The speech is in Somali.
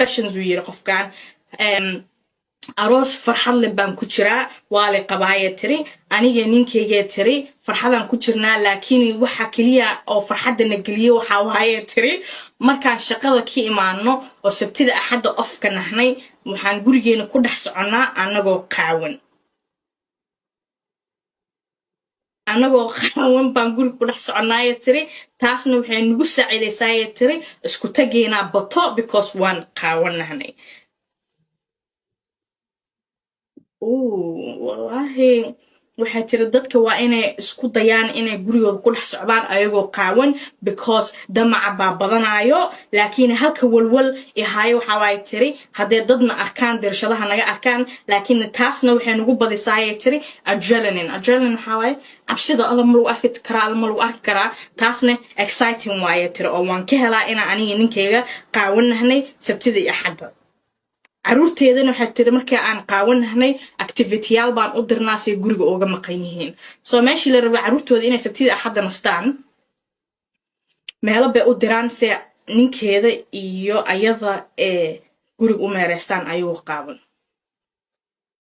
confessions uu yiri qofkan aroos farxad leh baan ku jiraa waa la qabaayay tiri aniga ninkeyga tiri farxadan ku jirnaa laakiin waxa kaliya oo farxadana galiyo waxa waaye tiri markaan shaqada ka imaano oo sabtida axada off ka nahnay waxaan gurigeena ku dhex soconaa anagoo qaawan baan guriga ku dhex soconaa tiri taasna waxay nagu saacidaysaa tiri isku tageena bato because waan qaawan nahnay wallahi waxay tiri dadka waa inay isku dayaan inay gurigooda ku dhex socdaan ayagoo qaawan because damaca baa badanayo laakiin halka walwal ihaayo waxa way tiri hadee dadna arkaan dirshadaha naga arkaan laakiin taasna waxay nagu badisaayay tiri adrenaline waxa way cabsida alla ma lagu arki karaa taasna exciting waaye tiri oo waan ka helaa inaan aniga ninkeyga qaawan nahnay sabtida iyo axada caruurteedana waxay tiri markii aan qaawanahnay activity-yaal baan u dirnaa si guriga uga maqan yihiin soo meeshii la rabay caruurtooda inay sabtida axada nastaan meelo bay u diraan si ninkeeda iyo ayada guriga u meereystaan ayuu qaawan